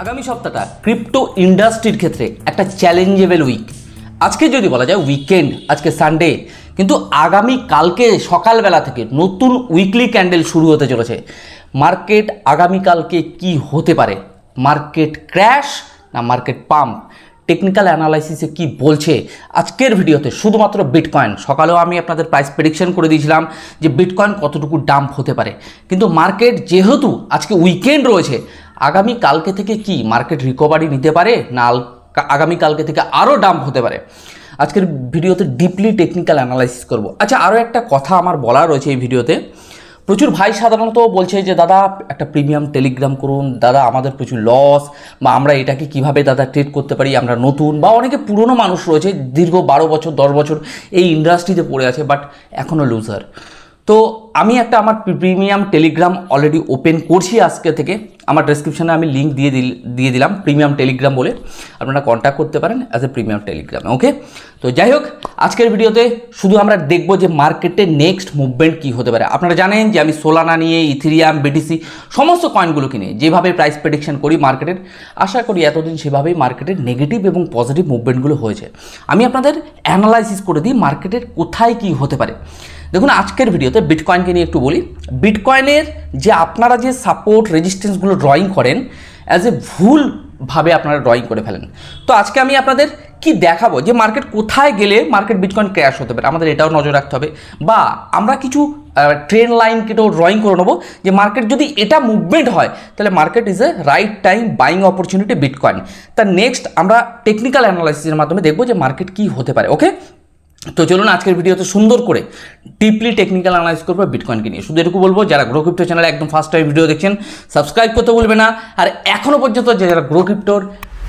আগামী সপ্তাহটা ক্রিপ্টো ইন্ডাস্ট্রির ক্ষেত্রে একটা চ্যালেঞ্জেবল উইক। আজকে যদি বলা যায় উইকেন্ড, আজকে সানডে, কিন্তু আগামী কালকে সকালবেলা থেকে নতুন উইকলি ক্যান্ডেল শুরু হতে চলেছে। মার্কেট আগামীকালকে কি হতে পারে? মার্কেট ক্র্যাশ না মার্কেট পাম্প? টেকনিক্যাল অ্যানালাইসিসে কি বলছে আজকের ভিডিওতে শুধুমাত্র বিটকয়েন। সকালেও আমি আপনাদের প্রাইস প্রেডিকশন করে দিয়েছিলাম যে বিটকয়েন কতটুকু ডাম্প হতে পারে, কিন্তু মার্কেট যেহেতু আজকে উইকেন্ড রয়েছে, আগামী কালকে থেকে কি মার্কেট রিকভারি নিতে পারে না আগামী কালকে থেকে আরও ডাম্প হতে পারে? আজকের ভিডিওতে ডিপলি টেকনিক্যাল অ্যানালাইসিস করব। আচ্ছা, আরও একটা কথা আমার বলা রয়েছে এই ভিডিওতে। প্রচুর ভাই সাধারণত বলছে যে দাদা একটা প্রিমিয়াম টেলিগ্রাম করুন, দাদা আমাদের প্রচুর লস, বা আমরা এটাকে কিভাবে দাদা ট্রেড করতে পারি, আমরা নতুন, বা অনেকে পুরনো মানুষ রয়েছে দীর্ঘ 12 বছর 10 বছর এই ইন্ডাস্ট্রিতে পড়ে আছে বাট এখনও লুজার। তো আমি একটা আমার প্রিমিয়াম টেলিগ্রাম অলরেডি ওপেন করছি আজকে থেকে। আমার ডেসক্রিপশানে আমি লিঙ্ক দিয়ে দিলাম প্রিমিয়াম টেলিগ্রাম বলে, আপনারা কন্ট্যাক্ট করতে পারেন অ্যাজ এ প্রিমিয়াম টেলিগ্রামে। ওকে, তো যাই হোক, আজকের ভিডিওতে শুধু আমরা দেখব যে মার্কেটে নেক্সট মুভমেন্ট কী হতে পারে। আপনারা জানেন যে আমি সোলানা নিয়ে, ইথেরিয়াম, বিটিসি সমস্ত কয়েনগুলোকে নিয়ে যেভাবে প্রাইস প্রেডিকশন করি মার্কেটের, আশা করি এতদিন সেভাবেই মার্কেটের নেগেটিভ এবং পজিটিভ মুভমেন্টগুলো হয়েছে। আমি আপনাদের অ্যানালাইসিস করে দিই মার্কেটের কোথায় কী হতে পারে। দেখুন, আজকের ভিডিওতে বিটকয়েনকে নিয়ে একটু বলি। বিটকয়েনের যে আপনারা যে সাপোর্ট রেজিস্ট্যান্সগুলো ড্রয়িং করেন, অ্যাজ এ ভুলভাবে আপনারা ড্রয়িং করে ফেলেন। তো আজকে আমি আপনাদের কি দেখাবো যে মার্কেট কোথায় গেলে মার্কেট বিটকয়েন ক্র্যাশ হতে পারে, আমাদের এটাও নজর রাখতে হবে। বা আমরা কিছু ট্রেন লাইন কেটেও ড্রয়িং করে নেবো যে মার্কেট যদি এটা মুভমেন্ট হয় তাহলে market is a right time buying opportunity bitcoin. তার নেক্সট আমরা টেকনিক্যাল অ্যানালাইসিসের মাধ্যমে দেখবো যে মার্কেট কি হতে পারে। ওকে, তো চলুন আজকের ভিডিওতে সুন্দর করে ডিপলি টেকনিক্যাল অ্যানালাইসিস করবো বিটকয়েনকে নিয়ে। শুধু এটুকু বলবো, যারা গ্রো ক্রিপ্টো চ্যানেলে একদম ফার্স্ট টাইম ভিডিও দেখছেন সাবস্ক্রাইব করতে বলবে না। আর এখনও পর্যন্ত যারা গ্রো ক্রিপ্টোর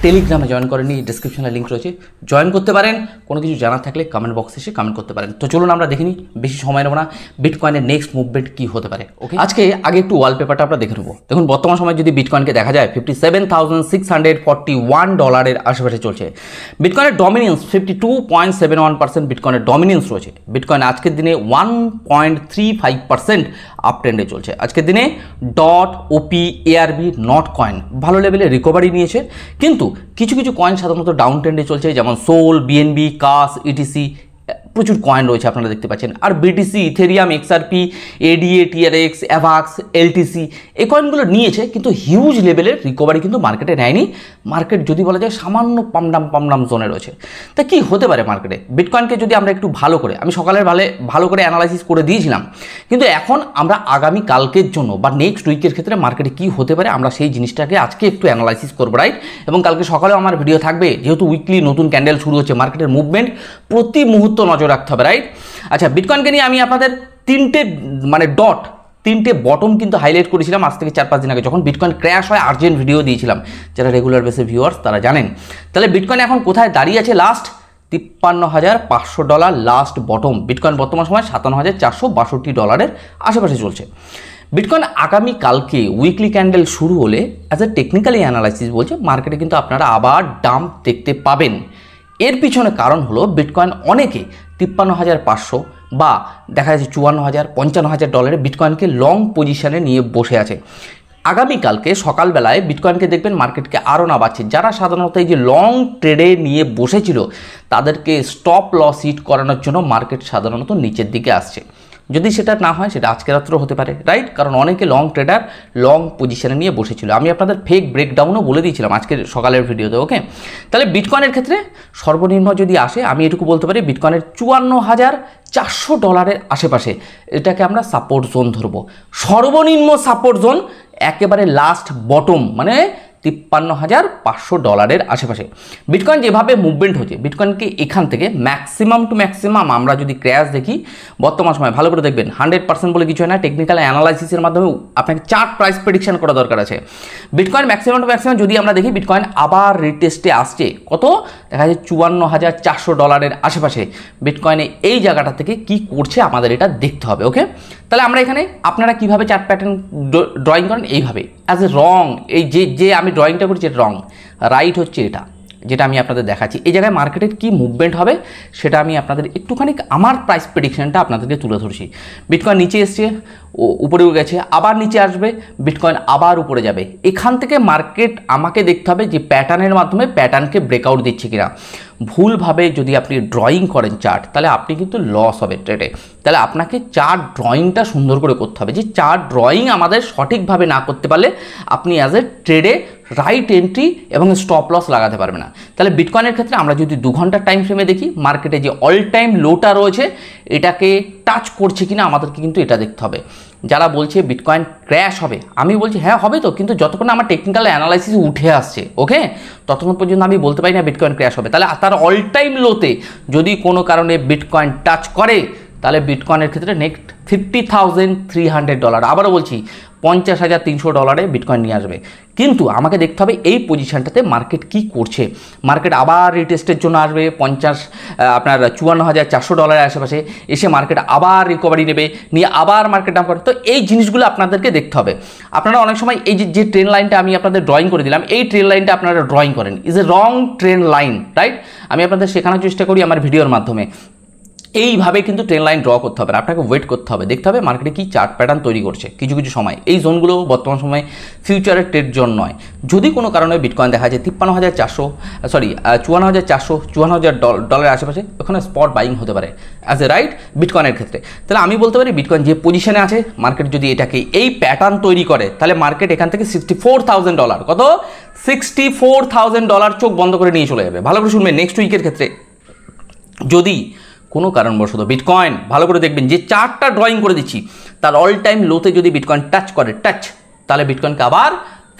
টেলিগ্রামে জয়েন করেনি, ডিসক্রিপশনে লিঙ্ক রয়েছে, জয়েন করতে পারেন। কোনো কিছু জানার থাকলে কমেন্ট বক্সে এসে কমেন্ট করতে পারেন। তো চলুন আমরা দেখিনি, বেশি সময় নেব না, বিটকয়েনের নেক্সট মুভমেন্ট কী হতে পারে। ওকে, আজকে আগে একটু ওয়ালপেপারটা আমরা দেখে নেবো। দেখুন, বর্তমান সময় যদি বিটকয়েনকে দেখা যায় $57,641 আশেপাশে চলছে। বিটকয়েনের ডমিনেন্স 52.71%, বিটকয়েনের ডমিনেন্স রয়েছে। বিটকয়েন আজকের দিনে 1.35% আপ ট্রেন্ডে চলছে। আজকের দিনে dot, OP, ARB, not coin ভালো লেভেলে রিকভারি নিয়েছে, কিন্তু কিছু কিছু কয়েন সাধারণত ডাউন ট্রেন্ডে চলছে, যেমন সোল, বিএনবি, কাস, ইটিসি, প্রচুর কয়েন রয়েছে আপনারা দেখতে পাচ্ছেন। আর BTC, Ethereum, XRP, ADA, TRX, Avax, LTC এই কয়েনগুলো নিয়েছে, কিন্তু হিউজ লেভেলের রিকভারি কিন্তু মার্কেটে নেয়নি। মার্কেট যদি বলা যায় সামান্য পামডাম জোনে রয়েছে। তা কি হতে পারে মার্কেটে? বিটকয়েনকে যদি আমরা একটু ভালো করে, আমি সকালের ভালো করে অ্যানালাইসিস করে দিয়েছিলাম, কিন্তু এখন আমরা আগামী কালকের জন্য বা নেক্সট উইকের ক্ষেত্রে মার্কেটে কি হতে পারে আমরা সেই জিনিসটাকে আজকে একটু অ্যানালাইসিস করবো, রাইট? এবং কালকে সকালেও আমার ভিডিও থাকবে, যেহেতু উইকলি নতুন ক্যান্ডেল শুরু হচ্ছে, মার্কেটের মুভমেন্ট প্রতি মুহূর্ত নজর রাখতে হবে, রাইট? আচ্ছা, বিটকয়েনকে নিয়ে আমি আপনাদের তিনটে বটম কিন্তু হাইলাইট করেছিলাম আজ থেকে 4-5 দিন আগে, যখন বিটকয়েন ক্র্যাশ হয় আর্জেন্ট ভিডিও দিয়েছিলাম। যারা রেগুলার বেসে ভিউয়ার্স তারা জানেন। তাহলে বিটকয়েন এখন কোথায় দাঁড়িয়ে আছে? Last $53,500 last bottom. বিটকয়েন বর্তমান সময় $57,462 আশেপাশে চলছে। বিটকয়েন আগামী কালকে উইকলি ক্যান্ডেল শুরু হলে অ্যাজ এ টেকনিক্যালি অ্যানালাইসিস বলছে মার্কেটে কিন্তু আপনারা আবার ডাম্প দেখতে পাবেন। এর পিছনে কারণ হলো বিটকয়েন অনেকে 53,500 বা দেখা যাচ্ছে $54,000, $55,000 বিটকয়েনকে লং পজিশনে নিয়ে বসে আছে। আগামীকালকে সকালবেলায় বিটকয়েনকে দেখবেন মার্কেটকে আরও না বাড়ছে। যারা সাধারণত এই যে লং ট্রেডে নিয়ে বসেছিল তাদেরকে স্টপ লস হিট করানোর জন্য মার্কেট সাধারণত নিচের দিকে আসছে। যদি সেটা না হয় সেটা আজকে রাত্রেও হতে পারে, রাইট? কারণ অনেকে লং ট্রেডার লং পজিশনে নিয়ে বসেছিল। আমি আপনাদের ফেক ব্রেকডাউনও বলে দিয়েছিলাম আজকের সকালের ভিডিওতে। ওকে, তাহলে বিটকয়েনের ক্ষেত্রে সর্বনিম্ন যদি আসে, আমি এটুকু বলতে পারি বিটকয়েনের $54,400 আশেপাশে এটাকে আমরা সাপোর্ট জোন ধরবো। সর্বনিম্ন সাপোর্ট জোন একেবারে লাস্ট বটম, মানে $53,500 আশেপাশে। বিটকয়েন যেভাবে মুভমেন্ট হচ্ছে, বিটকয়েনকে এখান থেকে ম্যাক্সিমাম টু ম্যাক্সিমাম আমরা যদি ক্র্যাশ দেখি বর্তমান সময়, ভালো করে দেখবেন, 100% বলে কিছু হয় না, টেকনিক্যাল অ্যানালাইসিসের মাধ্যমে আপনাকে চার্ট প্রাইস প্রেডিকশন করা দরকার আছে। বিটকয়েন ম্যাক্সিমাম টু ম্যাক্সিমাম যদি আমরা দেখি, বিটকয়েন আবার রিটেস্টে আসছে, কত দেখা যাচ্ছে $54,400 আশেপাশে। বিটকয়েনে এই জায়গাটা থেকে কি করছে আমাদের এটা দেখতে হবে। ওকে, তাহলে আমরা এখানে আপনারা কিভাবে চার্ট প্যাটার্ন ড্রয়িং করেন, এইভাবে অ্যাজ এ রং, এই যে আমি ড্রয়িংটা করছি রং, রাইট হচ্ছে এটা যেটা আমি আপনাদের দেখাচ্ছি। এই জায়গায় মার্কেটের কি মুভমেন্ট হবে সেটা আমি আপনাদের একটুখানি আমার প্রাইস প্রেডিকশনটা আপনাদেরকে তুলে ধরছি। বিটকয়েন নিচে এসছে উপরে গেছে, আবার নিচে আসবে, বিটকয়েন আবার উপরে যাবে। এখান থেকে মার্কেট আমাকে দেখতে হবে যে প্যাটার্নের মাধ্যমে প্যাটার্নকে ব্রেকআউট দিচ্ছে কিনা। ভুলভাবে যদি আপনি ড্রয়িং করেন চার্ট, তাহলে আপনি কিন্তু লস হবে ট্রেডে। তাহলে আপনাকে চার্ট ড্রয়িংটা সুন্দর করে করতে হবে। যে চার্ট ড্রয়িং আমাদের সঠিকভাবে না করতে পারলে আপনি অ্যাজ এ ট্রেডে রাইট এন্ট্রি এবং স্টপ লস লাগাতে পারবে না। তাহলে বিটকয়েনের ক্ষেত্রে আমরা যদি 2 ঘন্টার টাইম ফ্রেমে দেখি, মার্কেটে যে অল টাইম লোটা রয়েছে এটাকে টাচ করছে কিনা আমাদেরকে কিন্তু এটা দেখতে হবে। যারা বলছে বিটকয়েন ক্র্যাশ হবে, আমি বলছি হ্যাঁ হবে তো, কিন্তু যতক্ষণ আমার টেকনিক্যাল অ্যানালাইসিস উঠে আসছে ওকে, ততক্ষণ পর্যন্ত আমি বলতে পারি না বিটকয়েন ক্র্যাশ হবে। তাহলে তার অল টাইম লোতে যদি কোনো কারণে বিটকয়েন টাচ করে, তাহলে বিটকয়েনের ক্ষেত্রে নেক্সট $50,300, আবারও বলছি $50,300 বিটকয়েন নিয়ে আসবে। কিন্তু আমাকে দেখতে হবে এই পজিশনটাতে মার্কেট কি করছে। মার্কেট আবার রিটেস্টের জন্য আসবে আপনার $54,400 আশেপাশে, এসে মার্কেট আবার রিকভারি নেবে, নিয়ে আবার মার্কেট ডাউন করে। তো এই জিনিসগুলো আপনাদেরকে দেখতে হবে। আপনারা অনেক সময় এই যে ট্রেন লাইনটা আমি আপনাদের ড্রয়িং করে দিলাম, এই ট্রেন লাইনটা আপনারা ড্রয়িং করেন, is a wrong train line, right? আমি আপনাদের শেখানোর চেষ্টা করি আমার ভিডিওর মাধ্যমে। এইভাবে কিন্তু ট্রেন লাইন ড্র করতে হবে না, আপনাকে ওয়েট করতে হবে, দেখতে হবে মার্কেটে কি চার্ট প্যাটার্ন তৈরি করছে। কিছু কিছু সময় এই জোনগুলো বর্তমান সময়ে ফিউচারের ট্রেড জোন নয়। যদি কোনো কারণে বিটকয়েন দেখা যায় $54,000 আশেপাশে, ওখানে স্পট বাইং হতে পারে অ্যাজ এ রাইট বিটকয়েনের ক্ষেত্রে। তাহলে আমি বলতে পারি বিটকয়েন যে পজিশনে আছে, মার্কেট যদি এটাকে এই প্যাটার্ন তৈরি করে, তাহলে মার্কেট এখান থেকে $64,000, কত $64,000 চোখ বন্ধ করে নিয়ে চলে যাবে। ভালো করে শুনবেন, নেক্সট উইকের ক্ষেত্রে যদি কোনো কারণবশত বিটকয়েন, ভালো করে দেখবেন যে চার্টটা ড্রয়িং করে দিচ্ছি, তার অল টাইম লোতে যদি বিটকয়েন টাচ করে, তাহলে বিটকয়েনকে আবার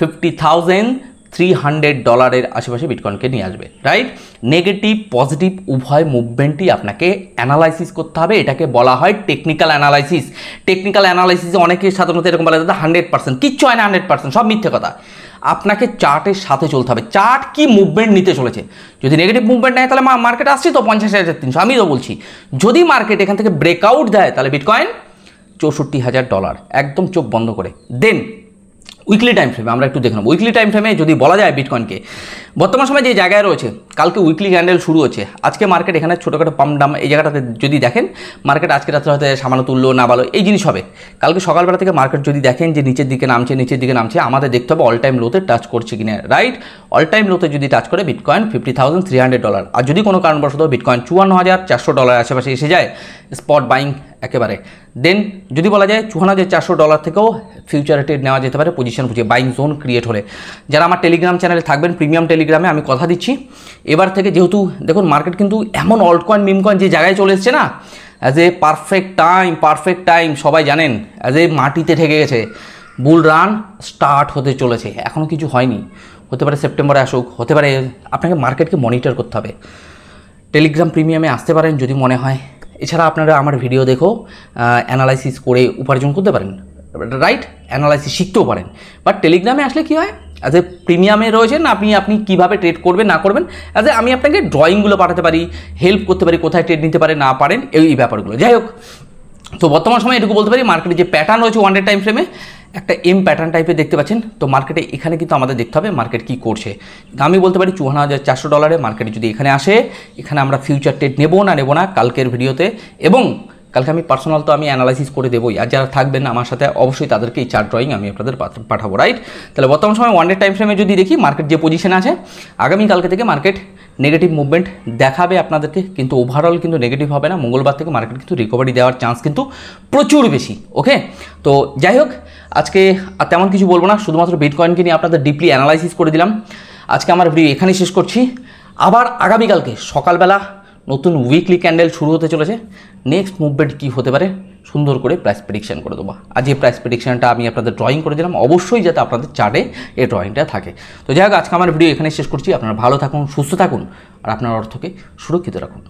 $50,300 আশেপাশে বিটকয়েনকে নিয়ে আসবে, রাইট? নেগেটিভ পজিটিভ উভয় মুভমেন্টই আপনাকে অ্যানালাইসিস করতে হবে। এটাকে বলা হয় টেকনিক্যাল অ্যানালাইসিস। টেকনিক্যাল অ্যানালাইসিসে অনেকে সাধারণত এরকম বলা যায় 100%, কিচ্ছু হয় না, 100% সব মিথ্যে কথা। আপনাকে চার্টের সাথে চলতে হবে, চার্ট কি মুভমেন্ট নিতে চলেছে। যদি নেগেটিভ মুভমেন্ট নেয়, তাহলে মার্কেট আসছে তো 50,300, আমি তো বলছি যদি মার্কেট এখান থেকে ব্রেকআউট দেয়, তাহলে বিটকয়েন $64,000 একদম চোখ বন্ধ করে। দেন উইকলি টাইম ফ্রেমে আমরা একটু দেখলাম। উইকলি টাইম ফ্রেমে যদি বলা যায় বিটকয়েনকে বর্তমান সময় যে জায়গায় রয়েছে, কালকে উইকলি ক্যান্ডেল শুরু হচ্ছে, আজকে মার্কেট এখানে ছোটোখাটো পাম্প ডাম এই জায়গাটাতে যদি দেখেন, মার্কেট আজকে রাত্রে হয়তো সামান্য তুললো না ভালো এই জিনিস হবে। কালকে সকালবেলা থেকে মার্কেট যদি দেখেন যে নিচের দিকে নামছে, আমাদের দেখতে হবে অল টাইম লোতে টাচ করছে কিনা, রাইট? অল টাইম লোতে যদি টাচ করে বিটকয়েন $50,300, আর যদি কোনো কারণবশত বিটকয়েন $54,400 আশেপাশে এসে যায়, স্পট বাইং একেবারে। দেন যদি বলা যায় $54,400 থেকেও ফিউচার ট্রেড নেওয়া যেতে পারে পজিশন বুঝে, বাইং জোন ক্রিয়েট হলে। যারা আমার টেলিগ্রাম চ্যানেলে থাকবেন, প্রিমিয়াম টেলিগ্রামে, আমি কথা দিচ্ছি এবার থেকে, যেহেতু দেখুন মার্কেট কিন্তু এমন অল্ট কয়েন মিম কয়েন যে জায়গায় চলে এসছে না, অ্যাজ এ পারফেক্ট টাইম সবাই জানেন, অ্যাজ এ মাটিতে ঠেকে গেছে। বুল রান স্টার্ট হতে চলেছে, এখনও কিছু হয়নি, হতে পারে সেপ্টেম্বরে আসুক, হতে পারে। আপনাকে মার্কেটকে মনিটর করতে হবে। টেলিগ্রাম প্রিমিয়ামে আসতে পারেন যদি মনে হয়। এছাড়া আপনারা আমার ভিডিও দেখো অ্যানালাইসিস করে উপার্জন করতে পারেন, রাইট? অ্যানালাইসিস শিখতেও পারেন। বাট টেলিগ্রামে আসলে কী হয়, অ্যাজ এ প্রিমিয়ামে রয়েছেন আপনি কীভাবে ট্রেড করবেন না করবেন, অ্যাজ এ আমি আপনাকে ড্রয়িংগুলো পাঠাতে পারি, হেল্প করতে পারি, কোথায় ট্রেড নিতে পারে না পারেন এই ব্যাপারগুলো। যাই হোক, তো বর্তমান সময় এটুকু বলতে পারি, মার্কেটে যে প্যাটার্ন রয়েছে ওয়ান ডে টাইম ফ্রেমে একটা এম প্যাটার্ন টাইপের দেখতে পাচ্ছেন। তো মার্কেটে এখানে কিন্তু আমাদের দেখতে হবে মার্কেট কী করছে। আমি বলতে পারি $54,400 মার্কেটে যদি এখানে আসে, এখানে আমরা ফিউচার ট্রেড নেব না কালকের ভিডিওতে, এবং কালকে আমি পার্সোনাল তো আমি অ্যানালাইসিস করে দেবোই। আর যারা থাকবেন আমার সাথে অবশ্যই তাদেরকে এই চার্ট ড্রয়িং আমি আপনাদের পাঠাবো, রাইট? তাহলে বর্তমান সময় ওয়ান ডে টাইম ফ্রেমে যদি দেখি মার্কেট যে পজিশনে আছে, আগামীকালকে থেকে মার্কেট নেগেটিভ মুভমেন্ট দেখাবে আপনাদেরকে, কিন্তু ওভারঅল কিন্তু নেগেটিভ হবে না। মঙ্গলবার থেকে মার্কেট কিন্তু রিকভারি দেওয়ার চান্স কিন্তু প্রচুর বেশি, ওকে? তো যাই হোক, আজকে আর তেমন কিছু বলবো না, শুধুমাত্র বিটকয়েনকে নিয়ে আপনাদের ডিপলি অ্যানালাইসিস করে দিলাম। আজকে আমার ভিডিও এখানেই শেষ করছি। আবার আগামীকালকে সকালবেলা নতুন উইকলি ক্যান্ডেল শুরু হতে চলেছে। নেক্সট মুভমেন্ট কী হতে পারে সুন্দর করে প্রাইস প্রেডিকশন করে দেবো। আর যে প্রাইস প্রেডিকশনটা আমি আপনাদের ড্রয়িং করে দিলাম, অবশ্যই যাতে আপনাদের চার্টে এই ড্রয়িংটা থাকে। তো যাই হোক, আজকে আমার ভিডিও এখানে শেষ করছি। আপনারা ভালো থাকুন, সুস্থ থাকুন, আর আপনার অর্থকে সুরক্ষিত রাখুন।